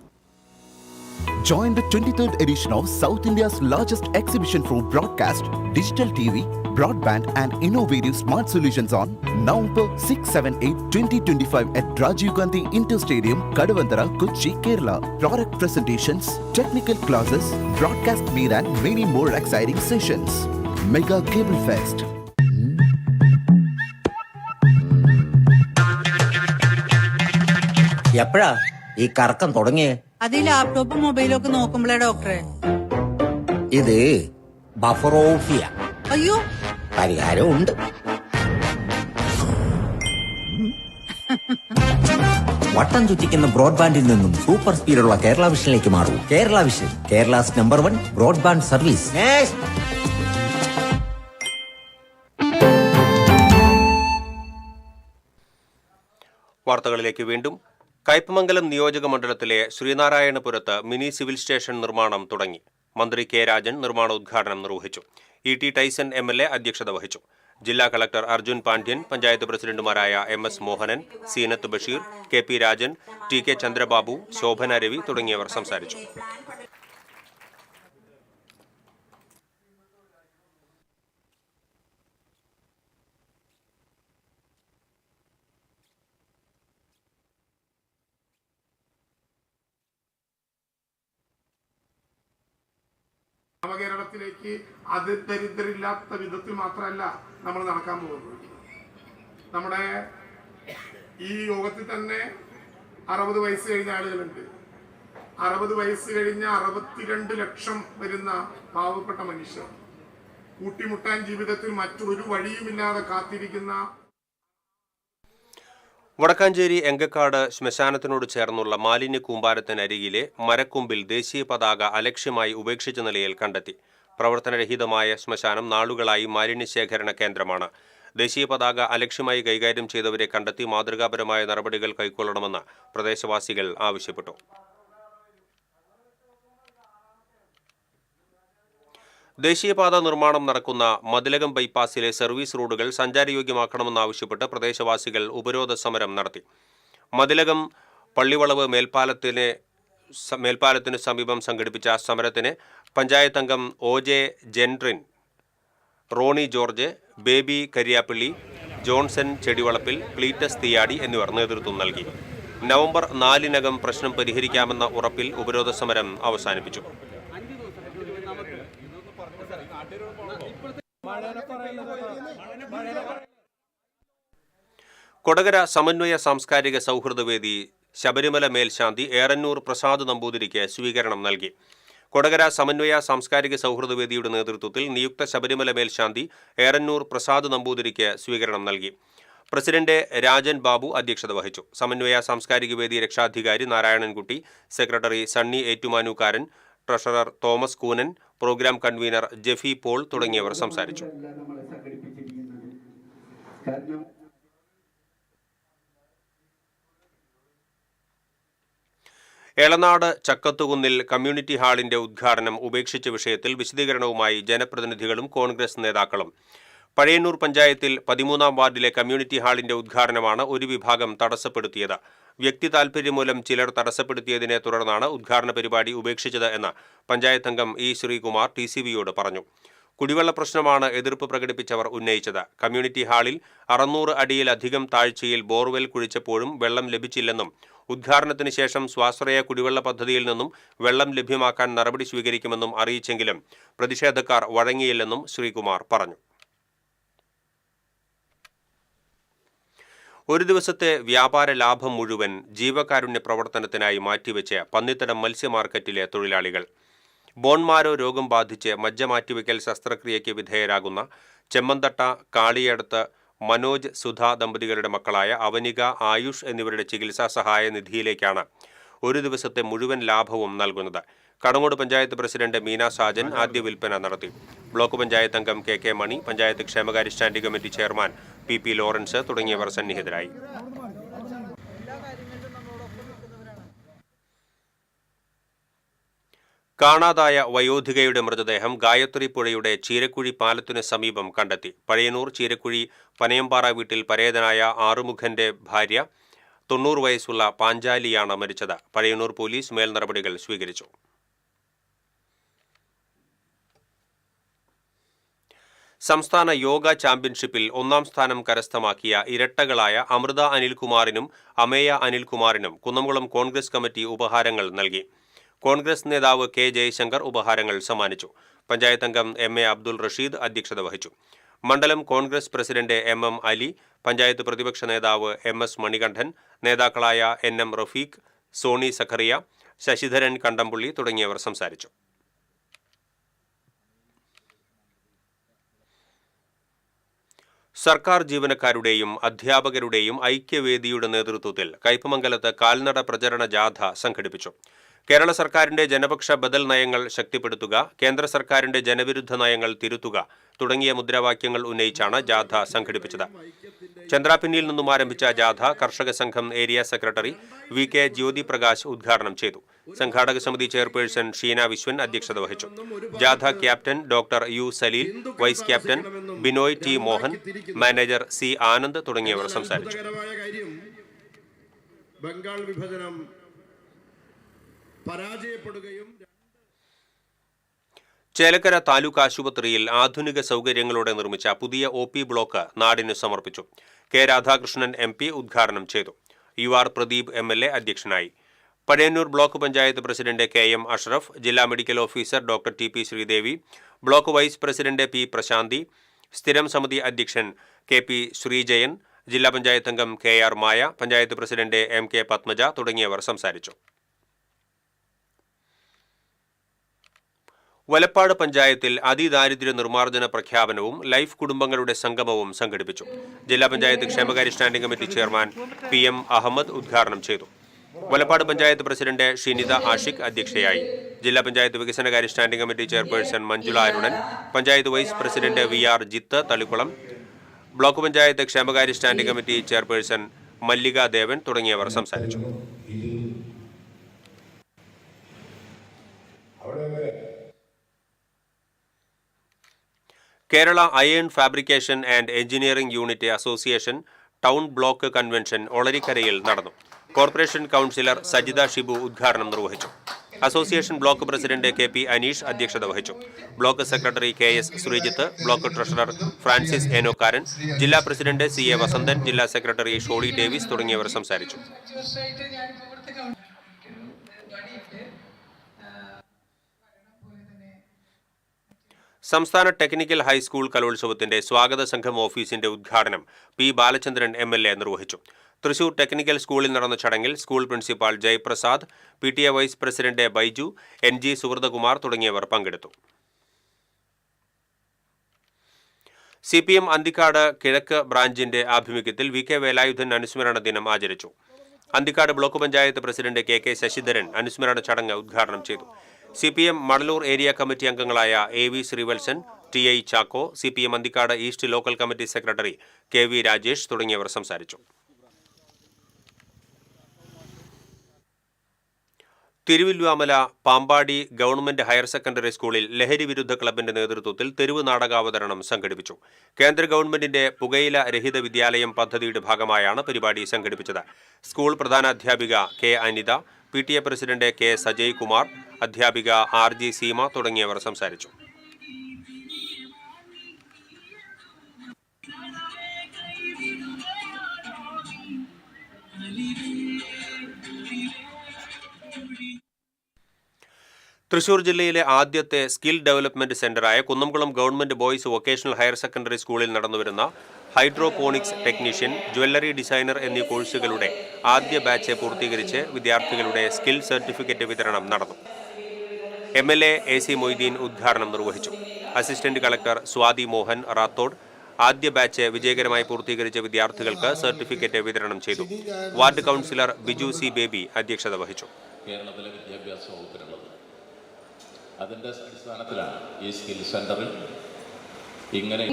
Join the 23rd edition of South India's largest exhibition for broadcast, digital TV, broadband and innovative smart solutions on November 6, 7, 8, 2025 at Rajiv Gandhi Inter Stadium, Kadavandara, Kochi, Kerala. Product presentations, technical classes, broadcast meet and many more exciting sessions. Mega Cable Fest. എപ്പോഴാ ഈ കറക്കം തുടങ്ങിയേ? അത് ഈ ലാപ്ടോപ്പും മൊബൈലും ഒക്കെ നോക്കുമ്പോഴേ ഡോക്ടറെ. ഇത് ബഫറോഫിയ. അയ്യോ, പരിഹാരമുണ്ട്. വട്ടം ചുറ്റിക്കുന്ന ബ്രോഡ്ബാൻഡിൽ നിന്നും സൂപ്പർ സ്പീഡുള്ള കേരള വിഷനിലേക്ക് മാറൂ. Kerala vision, Kerala's number 1 broadband service. വാർത്തകളിലേക്ക് വീണ്ടും. കയ്പമംഗലം നിയോജക മണ്ഡലത്തിലെ ശ്രീനാരായണപുരത്ത് മിനി സിവിൽ സ്റ്റേഷൻ നിർമ്മാണം തുടങ്ങി. മന്ത്രി കെ രാജൻ നിർമ്മാണോദ്ഘാടനം നിർവഹിച്ചു. ET ടൈസൺ MLA അധ്യക്ഷത വഹിച്ചു. ജില്ലാ കളക്ടർ അർജുൻ പാണ്ഡ്യൻ, പഞ്ചായത്ത് പ്രസിഡന്റുമാരായ MS Mohanan, Zeenath Basheer, KP Rajan, TK Chandrababu, Shobhana Ravi തുടങ്ങിയവർ സംസാരിച്ചു. നവകേരളത്തിലേക്ക് അത് ദരിദ്രരില്ലാത്ത വിധത്തിൽ മാത്രമല്ല നമ്മൾ നടക്കാൻ പോകുന്നത്. നമ്മുടെ ഈ യോഗത്തിൽ തന്നെ 60 വയസ്സ് കഴിഞ്ഞ ആളുകളുണ്ട്. 60 വയസ്സ് കഴിഞ്ഞ 62 ലക്ഷം വരുന്ന പാവപ്പെട്ട മനുഷ്യർ, കൂട്ടിമുട്ടാൻ ജീവിതത്തിൽ മറ്റൊരു വഴിയുമില്ലാതെ കാത്തിരിക്കുന്ന. വടക്കാഞ്ചേരി എങ്കക്കാട് ശ്മശാനത്തിനോട് ചേർന്നുള്ള മാലിന്യ കൂമ്പാരത്തിനരികിലെ മരക്കൊമ്പിൽ ദേശീയ പതാക അലക്ഷ്യമായി ഉപേക്ഷിച്ച നിലയിൽ കണ്ടെത്തി. പ്രവർത്തനരഹിതമായ ശ്മശാനം നാളുകളായി മാലിന്യശേഖരണ കേന്ദ്രമാണ്. ദേശീയ പതാക അലക്ഷ്യമായി കൈകാര്യം ചെയ്തവരെ കണ്ടെത്തി മാതൃകാപരമായ നടപടികൾ കൈക്കൊള്ളണമെന്ന് പ്രദേശവാസികൾ ആവശ്യപ്പെട്ടു. ദേശീയപാത നിർമ്മാണം നടക്കുന്ന മതിലകം ബൈപ്പാസിലെ സർവീസ് റോഡുകൾ സഞ്ചാരയോഗ്യമാക്കണമെന്നാവശ്യപ്പെട്ട് പ്രദേശവാസികൾ ഉപരോധ സമരം നടത്തി. മതിലകം പള്ളിവളവ് മേൽപ്പാലത്തിന് സമീപം സംഘടിപ്പിച്ച സമരത്തിന് പഞ്ചായത്ത് അംഗം OJ ജെൻട്രിൻ, Roney George, Baby Kariyappally, Johnson Chedivalappil, Cletus Theeyadi എന്നിവർ നേതൃത്വം നൽകി. നവംബർ 4-നകം പ്രശ്നം പരിഹരിക്കാമെന്ന ഉറപ്പിൽ ഉപരോധ സമരം അവസാനിപ്പിച്ചു. കൊടകര സമന്വയ സാംസ്കാരിക സൗഹൃദവേദി ശബരിമല മേൽശാന്തി ഏറന്നൂർ പ്രസാദ് നമ്പൂതിരിക്ക് സ്വീകരണം നൽകി. കൊടകര സമന്വയ സാംസ്കാരിക സൗഹൃദവേദിയുടെ നേതൃത്വത്തിൽ നിയുക്ത ശബരിമല മേൽശാന്തി ഏറന്നൂർ പ്രസാദ് നമ്പൂതിരിക്ക് സ്വീകരണം നൽകി. പ്രസിഡന്റ് രാജൻ ബാബു അധ്യക്ഷത വഹിച്ചു. സമന്വയ സാംസ്കാരിക വേദി രക്ഷാധികാരി Narayanankutty, secretary Sunny Ettumanookkaran, treasurer Thomas Koonan, programme convener Jeffy Paul തുടങ്ങിയവർ സംസാരിച്ചു. എളനാട് ചക്കത്തുകുന്നിൽ കമ്മ്യൂണിറ്റി ഹാളിന്റെ ഉദ്ഘാടനം ഉപേക്ഷിച്ച വിഷയത്തിൽ വിശദീകരണവുമായി ജനപ്രതിനിധികളും കോൺഗ്രസ് നേതാക്കളും. പഴയന്നൂർ പഞ്ചായത്തിൽ 13-ാം വാർഡിലെ കമ്മ്യൂണിറ്റി ഹാളിന്റെ ഉദ്ഘാടനമാണ് ഒരു വിഭാഗം തടസ്സപ്പെടുത്തിയത്. വ്യക്തി താൽപര്യം മൂലം ചിലർ തടസ്സപ്പെടുത്തിയതിനെ തുടർന്നാണ് ഉദ്ഘാടന പരിപാടി ഉപേക്ഷിച്ചത് എന്ന് പഞ്ചായത്ത് അംഗം ഇ ശ്രീകുമാർ TCVയോട് പറഞ്ഞു. കുടിവെള്ള പ്രശ്നമാണ് എതിർപ്പ് പ്രകടിപ്പിച്ചവർ ഉന്നയിച്ചത്. കമ്മ്യൂണിറ്റി ഹാളിൽ 600 അടിയിലധികം താഴ്ചയിൽ ബോർവെൽ കുഴിച്ചപ്പോഴും വെള്ളം ലഭിച്ചില്ലെന്നും ഉദ്ഘാടനത്തിന് ശേഷം സ്വാശ്രയ കുടിവെള്ള പദ്ധതിയിൽ നിന്നും വെള്ളം ലഭ്യമാക്കാൻ നടപടി സ്വീകരിക്കുമെന്നും അറിയിച്ചെങ്കിലും പ്രതിഷേധക്കാർ വഴങ്ങിയില്ലെന്നും ശ്രീകുമാർ പറഞ്ഞു. ഒരു ദിവസത്തെ വ്യാപാര ലാഭം മുഴുവൻ ജീവകാരുണ്യ പ്രവർത്തനത്തിനായി മാറ്റിവെച്ച് പന്നിത്തടം മത്സ്യമാർക്കറ്റിലെ തൊഴിലാളികൾ. ബോൺമാരോ രോഗം ബാധിച്ച് മജ്ജ മാറ്റിവെക്കൽ ശസ്ത്രക്രിയയ്ക്ക് വിധേയരാകുന്ന ചെമ്മന്തട്ട കാളിയടത്ത് മനോജ് സുധ ദമ്പതികളുടെ മക്കളായ അവനിക, ആയുഷ് എന്നിവരുടെ ചികിത്സാ സഹായ നിധിയിലേക്കാണ് ഒരു ദിവസത്തെ മുഴുവൻ ലാഭവും നൽകുന്നത്. കടങ്ങോട് പഞ്ചായത്ത് പ്രസിഡന്റ് മീന സാജൻ ആദ്യ വിൽപ്പന നടത്തി. ബ്ലോക്ക് പഞ്ചായത്ത് അംഗം KK മണി, പഞ്ചായത്ത് ക്ഷേമകാര്യ standing committee chairman PP Lawrence തുടങ്ങിയവർ സന്നിഹിതരായി. കാണാതായ വയോധികയുടെ മൃതദേഹം ഗായത്രി പുഴയുടെ ചീരക്കുഴി പാലത്തിനു സമീപം കണ്ടെത്തി. പഴയന്നൂർ ചീരക്കുഴി പനയമ്പാറ വീട്ടിൽ പരേതനായ ആറുമുഖന്റെ ഭാര്യ 90 വയസ്സുള്ള പാഞ്ചാലിയാണ് മരിച്ചത്. പഴയന്നൂർ പോലീസ് മേൽ നടപടികൾ സ്വീകരിച്ചു. സംസ്ഥാന യോഗ ചാമ്പ്യൻഷിപ്പിൽ 1-ാം സ്ഥാനം കരസ്ഥമാക്കിയ ഇരട്ടകളായ അമൃത അനിൽകുമാറിനും അമേയ അനിൽകുമാറിനും കുന്നംകുളം കോൺഗ്രസ് കമ്മിറ്റി ഉപഹാരങ്ങൾ നൽകി. കോൺഗ്രസ് നേതാവ് K ജയശങ്കർ ഉപഹാരങ്ങൾ സമ്മാനിച്ചു. പഞ്ചായത്ത് അംഗം MA അബ്ദുൾ റഷീദ് അധ്യക്ഷത വഹിച്ചു. മണ്ഡലം കോൺഗ്രസ് പ്രസിഡന്റ് MM അലി, പഞ്ചായത്ത് പ്രതിപക്ഷ നേതാവ് MS മണികണ്ഠൻ, നേതാക്കളായ NM റഫീഖ്, സോണി സഖറിയ, ശശിധരൻ കണ്ടംപുള്ളി തുടങ്ങിയവർ സംസാരിച്ചു. സർക്കാർ ജീവനക്കാരുടെയും അധ്യാപകരുടെയും ഐക്യവേദിയുടെ നേതൃത്വത്തിൽ കയ്പമംഗലത്ത് കാൽനട പ്രചരണ ജാഥ സംഘടിപ്പിച്ചു. കേരള സർക്കാരിന്റെ ജനപക്ഷ ബദൽ നയങ്ങൾ ശക്തിപ്പെടുത്തുക, കേന്ദ്ര സർക്കാരിന്റെ ജനവിരുദ്ധ നയങ്ങൾ തിരുത്തുക തുടങ്ങിയ മുദ്രാവാക്യങ്ങൾ ഉന്നയിച്ചാണ് ജാഥ സംഘടിപ്പിച്ചത്. ചന്ദ്രാപിന്നിയിൽ നിന്നും ആരംഭിച്ച ജാഥ കർഷക സംഘം area secretary VK Jyothi Prakash ഉദ്ഘാടനം ചെയ്തു. സംഘാടക സമിതി ചെയർപേഴ്സൺ ഷീന വിശ്വൻ അധ്യക്ഷത വഹിച്ചു. ജാഥ captain doctor U Saleel, vice captain Binoy T Mohan, manager C Anand തുടങ്ങിയവർ സംസാരിച്ചു. ബംഗാൾ വിഭജനം പരാജയപ്പെടുകയും ചേലക്കര താലൂക്ക് ആശുപത്രിയിൽ ആധുനിക സൗകര്യങ്ങളോടെ നിർമ്മിച്ച പുതിയ OP ബ്ലോക്ക് നാടിന് സമർപ്പിച്ചു. K രാധാകൃഷ്ണൻ MP ഉദ്ഘാടനം ചെയ്തു. UR പ്രദീപ് MLA അധ്യക്ഷനായി. Pazhayannur block panchayat president KM Ashraf, ജില്ലാ medical officer doctor TP Sreedevi, block vice president P Prasanthi, സ്ഥിരം സമിതി അധ്യക്ഷൻ KP ശ്രീജയൻ, ജില്ലാ പഞ്ചായത്ത് അംഗം KR Maya, panchayat president MK Padmaja തുടങ്ങിയവർ സംസാരിച്ചു. വലപ്പാട് പഞ്ചായത്തിൽ അതിദാരിദ്ര്യ നിർമ്മാർജ്ജന പ്രഖ്യാപനവും ലൈഫ് കുടുംബങ്ങളുടെ സംഗമവും സംഘടിപ്പിച്ചു. ജില്ലാ പഞ്ചായത്ത് ക്ഷേമകാര്യ standing committee chairman PM Ahammed ഉദ്ഘാടനം ചെയ്തു. വലപ്പാട് പഞ്ചായത്ത് പ്രസിഡന്റ് ഷിനിത ആഷിഖ് അധ്യക്ഷയായി. ജില്ലാ പഞ്ചായത്ത് വികസനകാര്യ standing committee chairperson Manjula Arunan, panchayat vice president VR Jith Thalikulam, block panchayat ക്ഷേമകാര്യ standing committee chairperson Mallika Devan തുടങ്ങിയവർ സംസാരിച്ചു. Kerala iron fabrication and engineering unit association town block convention ഒളരിക്കരയിൽ നടന്നു. കോർപ്പറേഷൻ കൗൺസിലർ സജിത ഷിബു ഉദ്ഘാടനം നിർവഹിച്ചു. Association block president KP Aneesh അധ്യക്ഷത വഹിച്ചു. Block secretary KS Sreejith, block treasurer Francis Enokkaran, ജില്ലാ പ്രസിഡന്റ് CA വസന്തൻ, ജില്ലാ സെക്രട്ടറി ഷോളി ഡേവിസ് തുടങ്ങിയവർ സംസാരിച്ചു. സംസ്ഥാന ടെക്നിക്കൽ ഹൈസ്കൂൾ കലോത്സവത്തിന്റെ സ്വാഗത സംഘം ഓഫീസിന്റെ ഉദ്ഘാടനം P ബാലചന്ദ്രൻ MLA നിർവഹിച്ചു. തൃശൂർ ടെക്നിക്കൽ സ്കൂളിൽ നടന്ന ചടങ്ങിൽ school principal Jayaprasad, PTA vice president Baiju, NG Suhruthakumar തുടങ്ങിയവർ പങ്കെടുത്തു. CPM അന്തിക്കാട് കിഴക്ക് ബ്രാഞ്ചിന്റെ ആഭിമുഖ്യത്തിൽ VK വേലായുധൻ അനുസ്മരണ ദിനം ആചരിച്ചു. Anthikad block panchayat president KK Sasidharan അനുസ്മരണ ചടങ്ങ് ഉദ്ഘാടനം ചെയ്തു. CPM മണലൂർ ഏരിയ കമ്മിറ്റി അംഗങ്ങളായ AV Sreevalsan, TI Chacko, CPM Anthikad east local committee secretary KV Rajesh തുടങ്ങിയവർ സംസാരിച്ചു. Thiruvilwamala Pampady government higher secondary സ്കൂളിൽ ലഹരി വിരുദ്ധ ക്ലബിന്റെ നേതൃത്വത്തിൽ തെരുവ് നാടകാവതരണം സംഘടിപ്പിച്ചു. കേന്ദ്ര ഗവൺമെന്റിന്റെ പുകയില രഹിത വിദ്യാലയം പദ്ധതിയുടെ ഭാഗമായാണ് പരിപാടി സംഘടിപ്പിച്ചത്. സ്കൂൾ പ്രധാനാധ്യാപിക K Anitha, PTA president K Sajay Kumar, അധ്യാപിക RG സീമ തുടങ്ങിയവർ സംസാരിച്ചു. തൃശൂർ ജില്ലയിലെ ആദ്യത്തെ സ്കിൽ ഡെവലപ്മെന്റ് സെന്ററായ Kunnamkulam government boys vocational higher secondary സ്കൂളിൽ നടന്നുവരുന്ന ഹൈഡ്രോപോണിക്സ് ടെക്നീഷ്യൻ, ജ്വല്ലറി ഡിസൈനർ എന്നീ കോഴ്സുകളുടെ ആദ്യ ബാച്ച് പൂർത്തീകരിച്ച് വിദ്യാർത്ഥികളുടെ സ്കിൽ സർട്ടിഫിക്കറ്റ് വിതരണം നടന്നു. MLA AC മൊയ്തീൻ ഉദ്ഘാടനം നിർവഹിച്ചു. അസിസ്റ്റന്റ് കളക്ടർ സ്വാതി മോഹൻ റാത്തോഡ് ആദ്യ ബാച്ച് വിജയകരമായി പൂർത്തീകരിച്ച വിദ്യാർത്ഥികൾക്ക് സർട്ടിഫിക്കറ്റ് വിതരണം ചെയ്തു. Ward councillor Biju C baby അധ്യക്ഷത വഹിച്ചു. കേരളത്തിലെ വിദ്യാഭ്യാസ വകുപ്പിനുള്ളത് അതിൻ്റെ അടിസ്ഥാനത്തിലാണ് ഈ സ്കിൽ സെന്ററിൽ ഇങ്ങനെ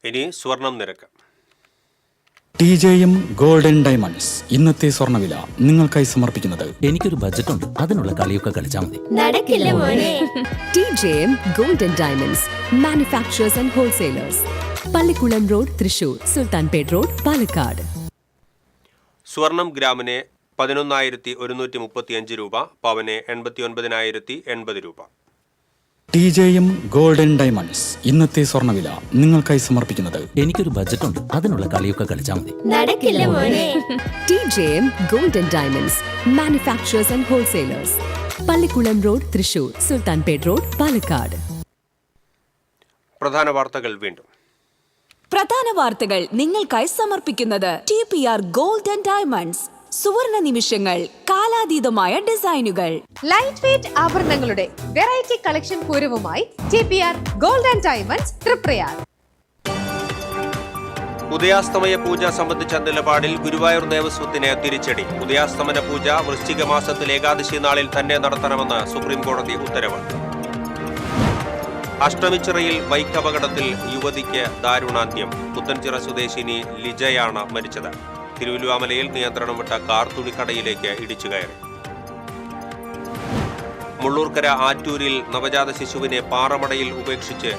ഇനി സ്വർണം നിരക്ക്. TJM ഗോൾഡൻ ഡയമണ്ട്സ് ഇന്നത്തെ സ്വർണ്ണവില നിങ്ങൾക്കായി സമർപ്പിക്കുന്നത് എനിക്കൊരു ബജറ്റ് ഉണ്ട്, അതിനുള്ള കളിയൊക്കെ കളിച്ചാൽ മതി. നടക്കില്ല മോനെ. TJM golden diamonds manufacturers and wholesalers, Pallikulam road, Thrissur, Sultanpet road, Palakkad. സ്വർണം ഗ്രാമിന് 11,135 രൂപ, പവന് 89,080 രൂപ. TJM ഗോൾഡൻ ഡയമണ്ട്സ് ഇന്നത്തെ സ്വർണ്ണവില നിങ്ങൾക്കായി സമർപ്പിക്കുന്നത് എനിക്കൊരു ബജറ്റ് ഉണ്ട്, അതിനുള്ള കളിയൊക്കെ കളിച്ചാൽ മതി. നടക്കില്ല മോനെ. TJM golden diamonds manufacturers and wholesalers, Pallikulam road, Thrissur, Sultanpet road, Palakkad. പ്രധാന വാർത്തകൾ വീണ്ടും. പ്രധാന വാർത്തകൾ നിങ്ങൾക്കായി സമർപ്പിക്കുന്നത് TPR ഗോൾഡൻ ഡയമണ്ട്സ്, സുവർണ നിമിഷങ്ങൾ, കാലാതീതമായ ഡിസൈനുകൾ. ലൈറ്റ് വെയ്റ്റ് ആഭരണങ്ങളുടെ വെറൈറ്റി കളക്ഷൻ പൂരവുമായി TPR ഗോൾഡൻ ഡയമണ്ട്സ് തൃപ്രയാർ. ഉദയാസ്തമയ പൂജ സംബന്ധിച്ച നിലപാടിൽ ഗുരുവായൂർ ദേവസ്വത്തിന് തിരിച്ചടി. ഉദയാസ്തമന പൂജ വൃശ്ചിക മാസത്തിൽ ഏകാദശി നാളിൽ തന്നെ നടത്തണമെന്ന് സുപ്രീംകോടതി ഉത്തരവ്. അഷ്ടമിച്ചിറയിൽ ബൈക്ക് അപകടത്തിൽ യുവതിക്ക് ദാരുണാന്ത്യം. പുത്തൻചിറ സ്വദേശിനി ലിജയാണ് മരിച്ചത്. തിരുവല്ലുവാമലയിൽ നിയന്ത്രണം വിട്ട കാർ തുണിക്കടയിലേക്ക് ഇടിച്ചു കയറി. മുള്ളൂർക്കര ആറ്റൂരിൽ നവജാത ശിശുവിനെ പാറമടയിൽ ഉപേക്ഷിച്ച്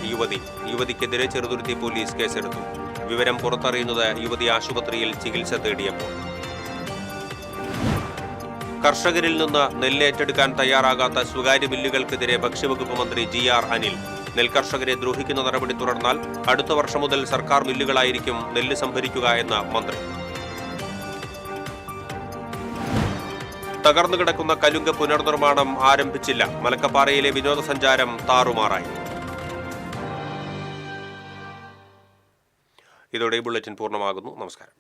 യുവതിക്കെതിരെ ചെറുതുരുത്തി പോലീസ് കേസെടുത്തു. വിവരം പുറത്തറിയുന്നത് യുവതി ആശുപത്രിയിൽ ചികിത്സ തേടിയപ്പോൾ. കർഷകരിൽ നിന്ന് നെല്ല് ഏറ്റെടുക്കാൻ തയ്യാറാകാത്ത സ്വകാര്യ മില്ലുകൾക്കെതിരെ ഭക്ഷ്യവകുപ്പ് മന്ത്രി GR അനിൽ. നെൽകർഷകരെ ദ്രോഹിക്കുന്ന നടപടി തുടർന്നാൽ അടുത്ത വർഷം മുതൽ സർക്കാർ മില്ലുകളായിരിക്കും നെല്ല് സംഭരിക്കുക എന്ന് മന്ത്രി. തകർന്നു കിടക്കുന്ന കലുങ്ക് പുനർനിർമ്മാണം ആരംഭിച്ചില്ല. മലക്കപ്പാറയിലെ വിനോദസഞ്ചാരം താറുമാറായി. ഇതോടെ ഈ ബുള്ളറ്റിൻ പൂർണ്ണമാകുന്നു. നമസ്കാരം.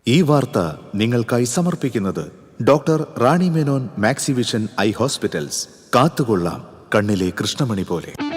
ഈ വാർത്ത നിങ്ങൾക്കായി സമർപ്പിക്കുന്നത് doctor Rani Menon Maxivision I hospitals. കാത്തുകൊള്ളാം കണ്ണിലെ കൃഷ്ണമണി പോലെ.